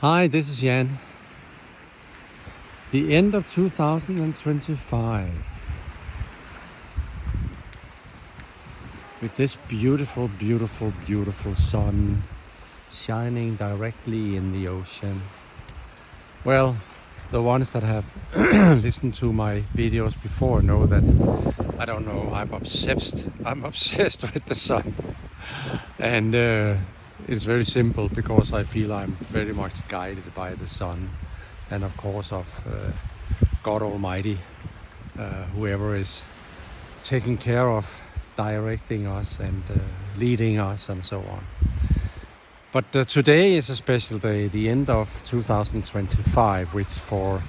Hi, this is Jan. The end of 2025 with this beautiful, beautiful, beautiful sun shining directly in the ocean. Well, the ones that have listened to my videos before know that I'm obsessed with the sun. And it's very simple because I feel I'm very much guided by the sun and of course of God Almighty, whoever is taking care of directing us and leading us and so on. But today is a special day, the end of 2025, which for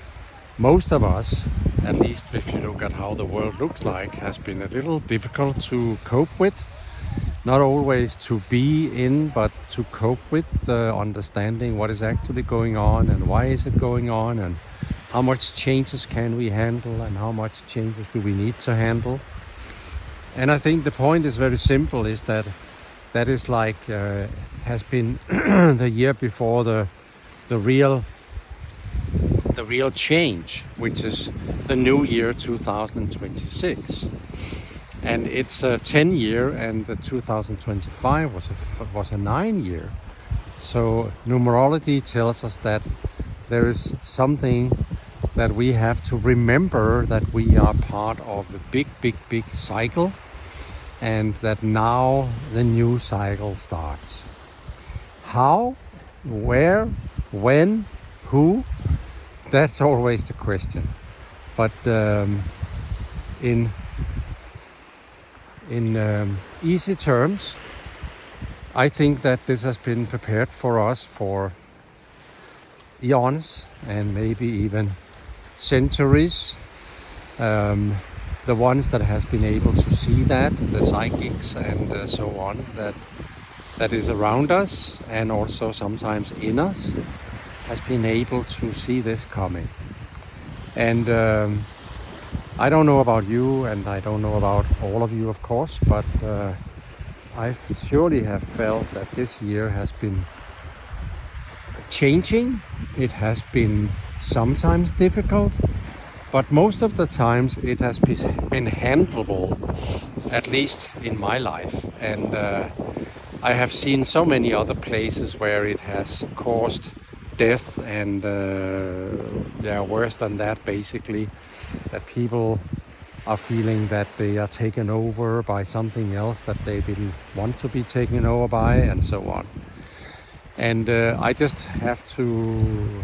most of us, at least if you look at how the world looks like, has been a little difficult to cope with. Not always to be in, but to cope with, understanding what is actually going on and why is it going on and how much changes can we handle and how much changes do we need to handle. And I think the point is very simple, is that is like has been the year before the real change, which is the new year 2026. And it's a 10 year, and the 2025 was a 9 year. So numerology tells us that there is something that we have to remember, that we are part of a big cycle, and that now the new cycle starts. How, where, when, who? That's always the question. But in easy terms, I think that this has been prepared for us for eons and maybe even centuries. The ones that has been able to see that, the psychics and so on, that is around us and also sometimes in us, has been able to see this coming. And I don't know about you, and I don't know about all of you, of course, but I surely have felt that this year has been changing. It has been sometimes difficult, but most of the times it has been handleable, at least in my life. And I have seen so many other places where it has caused death and worse than that, basically, that people are feeling that they are taken over by something else that they didn't want to be taken over by, and so on. And I just have to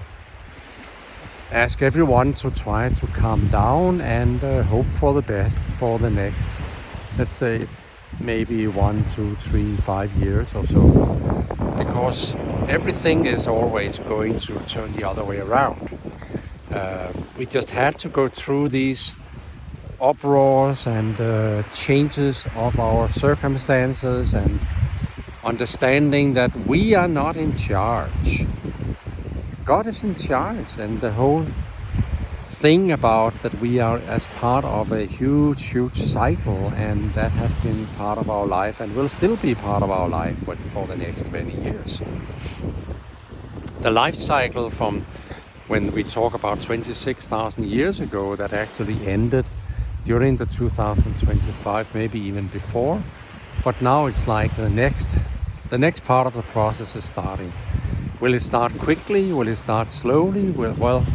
ask everyone to try to calm down and hope for the best for the next, let's say, maybe 1, 2, 3, 5 years or so, because everything is always going to turn the other way around. We just had to go through these uproars and changes of our circumstances, and understanding that we are not in charge. God is in charge, and the whole thing about that we are as part of a huge cycle, and that has been part of our life and will still be part of our life for the next many years. The life cycle from when we talk about 26,000 years ago, that actually ended during the 2025, maybe even before. But now it's like the next part of the process is starting. Will it start quickly? Will it start slowly? Well,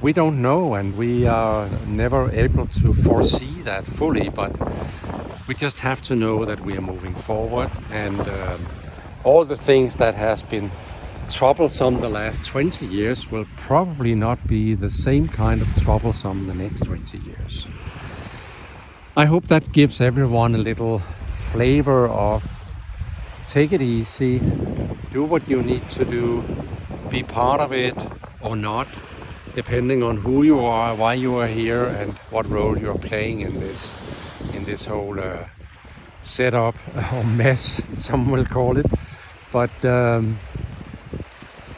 we don't know, and we are never able to foresee that fully, but we just have to know that we are moving forward, and all the things that has been troublesome the last 20 years will probably not be the same kind of troublesome the next 20 years. I hope that gives everyone a little flavor of take it easy, do what you need to do, be part of it or not, depending on who you are, why you are here, and what role you're playing in this whole setup or mess, some will call it. But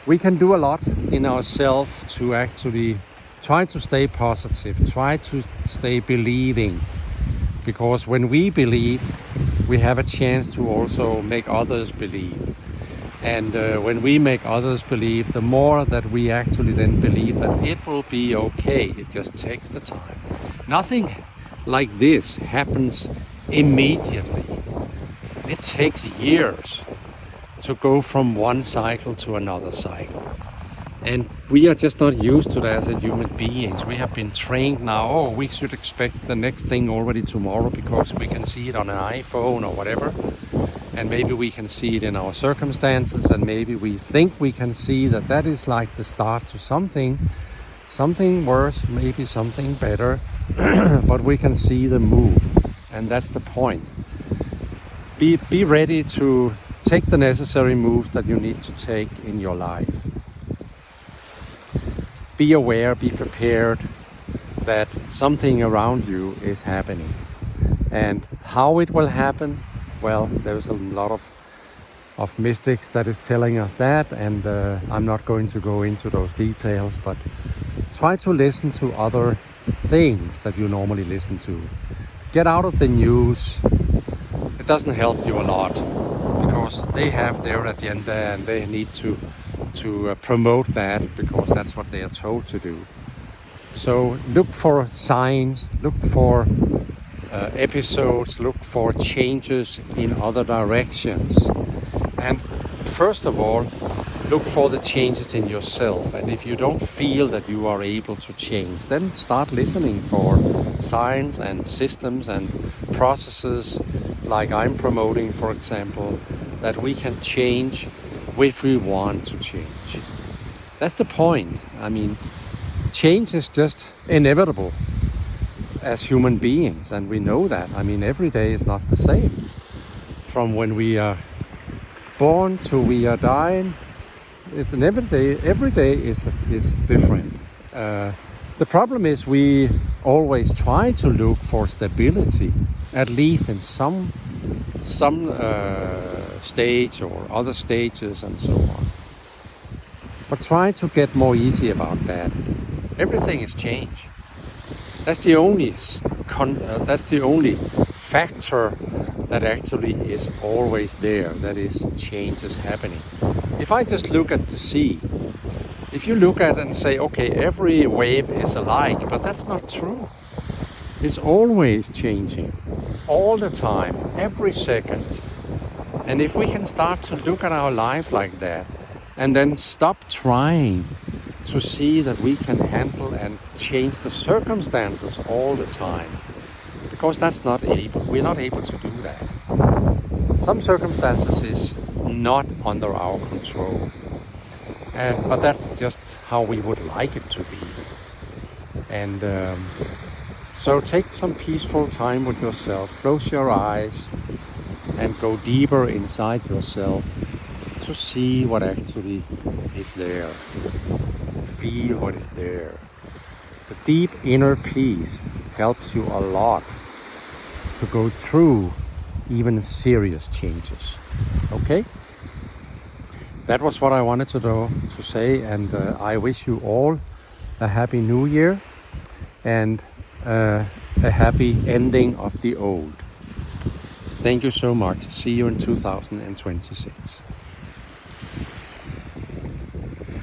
we can do a lot in ourselves to actually try to stay positive, try to stay believing, because when we believe, we have a chance to also make others believe. And when we make others believe, the more that we actually then believe that it will be okay. It just takes the time. Nothing like this happens immediately. It takes years to go from one cycle to another cycle. And we are just not used to that as human beings. We have been trained now, oh, we should expect the next thing already tomorrow because we can see it on an iPhone or whatever. And maybe we can see it in our circumstances, and maybe we think we can see that that is like the start to something worse, maybe something better, but we can see the move, and that's the point. Be ready to take the necessary moves that you need to take in your life. Be aware, be prepared that something around you is happening. And how it will happen, well, there's a lot of mystics that is telling us that, and I'm not going to go into those details, but try to listen to other things that you normally listen to. Get out of the news. It doesn't help you a lot because they have their agenda and they need to promote that because that's what they are told to do. So look for signs, look for episodes, look for changes in other directions. And first of all, look for the changes in yourself. And if you don't feel that you are able to change, then start listening for signs and systems and processes like I'm promoting, for example, that we can change if we want to change. That's the point. I mean, change is just inevitable as human beings, and we know that. I mean, every day is not the same. From when we are born to we are dying, every day is different. The problem is we always try to look for stability, at least in some stage or other stages and so on. But try to get more easy about that. Everything is change. That's the only factor that actually is always there. That is, change is happening. If I just look at the sea, if you look at it and say, okay, every wave is alike, but that's not true. It's always changing, all the time, every second. And if we can start to look at our life like that, and then stop trying to see that we can handle and change the circumstances all the time, because we're not able to do that. Some circumstances is not under our control, but that's just how we would like it to be. And so take some peaceful time with yourself, close your eyes and go deeper inside yourself to see what actually is there. Feel what is there. The deep inner peace helps you a lot to go through even serious changes. Okay? That was what I wanted to say, and I wish you all a happy new year and a happy ending of the old. Thank you so much. See you in 2026.